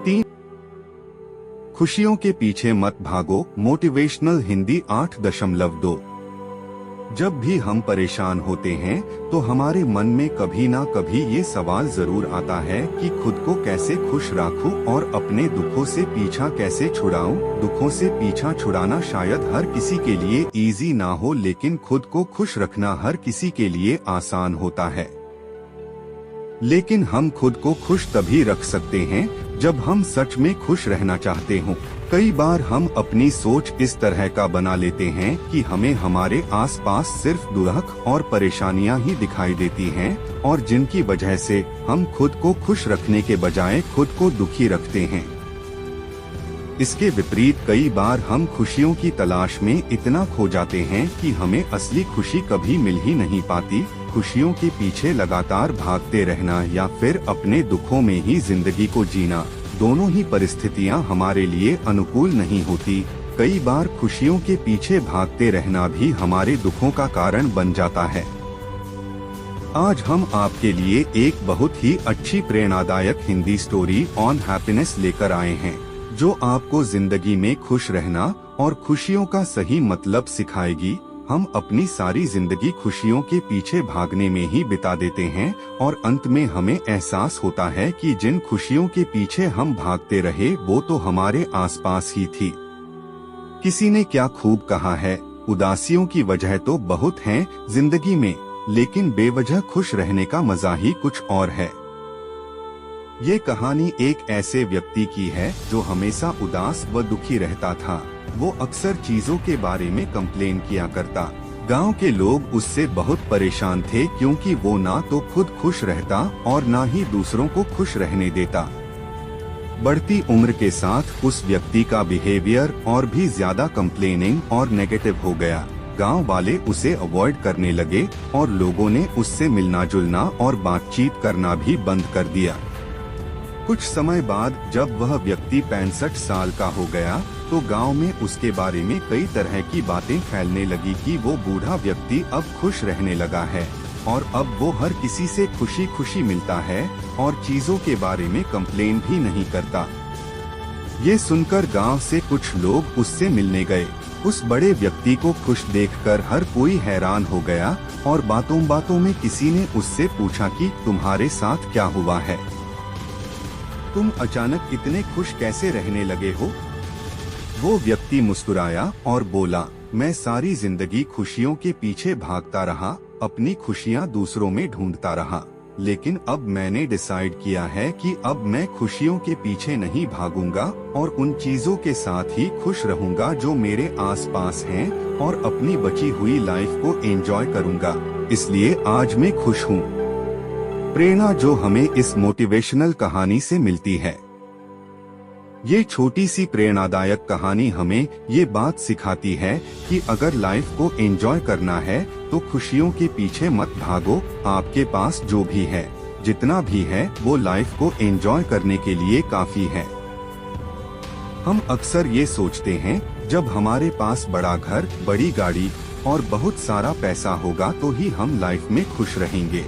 3 खुशियों के पीछे मत भागो। मोटिवेशनल हिंदी 8.2। जब भी हम परेशान होते हैं तो हमारे मन में कभी ना कभी ये सवाल जरूर आता है कि खुद को कैसे खुश रखूं और अपने दुखों से पीछा कैसे छुड़ाऊं। दुखों से पीछा छुड़ाना शायद हर किसी के लिए इजी ना हो, लेकिन खुद को खुश रखना हर किसी के लिए आसान होता है। लेकिन हम खुद को खुश तभी रख सकते हैं जब हम सच में खुश रहना चाहते हों। कई बार हम अपनी सोच इस तरह का बना लेते हैं कि हमें हमारे आसपास सिर्फ दुख और परेशानियां ही दिखाई देती हैं, और जिनकी वजह से हम खुद को खुश रखने के बजाय खुद को दुखी रखते हैं। इसके विपरीत कई बार हम खुशियों की तलाश में इतना खो जाते हैं कि हमें असली खुशी कभी मिल ही नहीं पाती। खुशियों के पीछे लगातार भागते रहना या फिर अपने दुखों में ही जिंदगी को जीना, दोनों ही परिस्थितियां हमारे लिए अनुकूल नहीं होती। कई बार खुशियों के पीछे भागते रहना भी हमारे दुखों का कारण बन जाता है। आज हम आपके लिए एक बहुत ही अच्छी प्रेरणादायक हिंदी स्टोरी ऑन हैप्पीनेस लेकर आए हैं, जो आपको जिंदगी में खुश रहना और खुशियों का सही मतलब सिखाएगी। हम अपनी सारी जिंदगी खुशियों के पीछे भागने में ही बिता देते हैं और अंत में हमें एहसास होता है कि जिन खुशियों के पीछे हम भागते रहे वो तो हमारे आसपास ही थी। किसी ने क्या खूब कहा है, उदासियों की वजह तो बहुत हैं जिंदगी में, लेकिन बेवजह खुश रहने का मजा ही कुछ और है। ये कहानी एक ऐसे व्यक्ति की है जो हमेशा उदास व दुखी रहता था। वो अक्सर चीजों के बारे में कंप्लेन किया करता। गांव के लोग उससे बहुत परेशान थे क्योंकि वो ना तो खुद खुश रहता और ना ही दूसरों को खुश रहने देता। बढ़ती उम्र के साथ उस व्यक्ति का बिहेवियर और भी ज्यादा कंप्लेनिंग और नेगेटिव हो गया। गांव वाले उसे अवॉइड करने लगे और लोगों ने उससे मिलना जुलना और बातचीत करना भी बंद कर दिया। कुछ समय बाद जब वह व्यक्ति 65 साल का हो गया तो गांव में उसके बारे में कई तरह की बातें फैलने लगी कि वो बूढ़ा व्यक्ति अब खुश रहने लगा है और अब वो हर किसी से खुशी खुशी मिलता है और चीजों के बारे में कंप्लेन भी नहीं करता। ये सुनकर गांव से कुछ लोग उससे मिलने गए। उस बड़े व्यक्ति को खुश देखकर हर कोई हैरान हो गया और बातों बातों में किसी ने उससे पूछा कि तुम्हारे साथ क्या हुआ है, तुम अचानक इतने खुश कैसे रहने लगे हो? वो व्यक्ति मुस्कुराया और बोला, मैं सारी जिंदगी खुशियों के पीछे भागता रहा, अपनी खुशियाँ दूसरों में ढूंढता रहा, लेकिन अब मैंने डिसाइड किया है कि अब मैं खुशियों के पीछे नहीं भागूंगा और उन चीजों के साथ ही खुश रहूंगा जो मेरे आसपास हैं और अपनी बची हुई लाइफ को एंजॉय करूंगा। इसलिए आज मैं खुश हूँ। प्रेरणा जो हमें इस मोटिवेशनल कहानी से मिलती है। ये छोटी सी प्रेरणादायक कहानी हमें ये बात सिखाती है कि अगर लाइफ को एंजॉय करना है तो खुशियों के पीछे मत भागो। आपके पास जो भी है, जितना भी है, वो लाइफ को एंजॉय करने के लिए काफी है। हम अक्सर ये सोचते हैं जब हमारे पास बड़ा घर, बड़ी गाड़ी और बहुत सारा पैसा होगा तो ही हम लाइफ में खुश रहेंगे।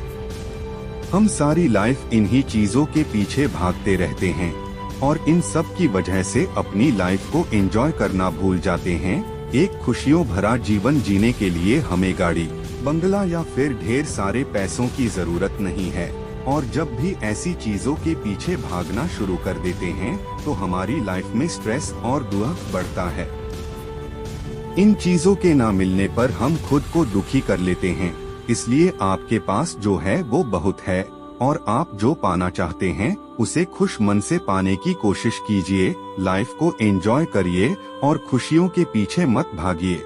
हम सारी लाइफ इन्हीं चीजों के पीछे भागते रहते हैं और इन सब की वजह से अपनी लाइफ को एंजॉय करना भूल जाते हैं। एक खुशियों भरा जीवन जीने के लिए हमें गाड़ी, बंगला या फिर ढेर सारे पैसों की जरूरत नहीं है, और जब भी ऐसी चीजों के पीछे भागना शुरू कर देते हैं तो हमारी लाइफ में स्ट्रेस और दुख बढ़ता है। इन चीजों के ना मिलने पर हम खुद को दुखी कर लेते हैं। इसलिए आपके पास जो है वो बहुत है और आप जो पाना चाहते हैं उसे खुश मन से पाने की कोशिश कीजिए। लाइफ को एंजॉय करिए और खुशियों के पीछे मत भागिए।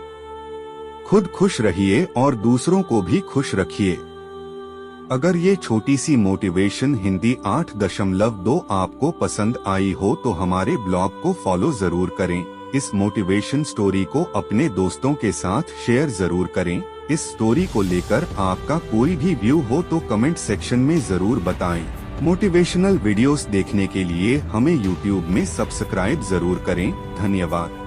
खुद खुश रहिए और दूसरों को भी खुश रखिए। अगर ये छोटी सी मोटिवेशन हिंदी 8.2 आपको पसंद आई हो तो हमारे ब्लॉग को फॉलो जरूर करें। इस मोटिवेशन स्टोरी को अपने दोस्तों के साथ शेयर जरूर करें। इस स्टोरी को लेकर आपका कोई भी व्यू हो तो कमेंट सेक्शन में जरूर बताएं। मोटिवेशनल वीडियोस देखने के लिए हमें यूट्यूब में सब्सक्राइब जरूर करें। धन्यवाद।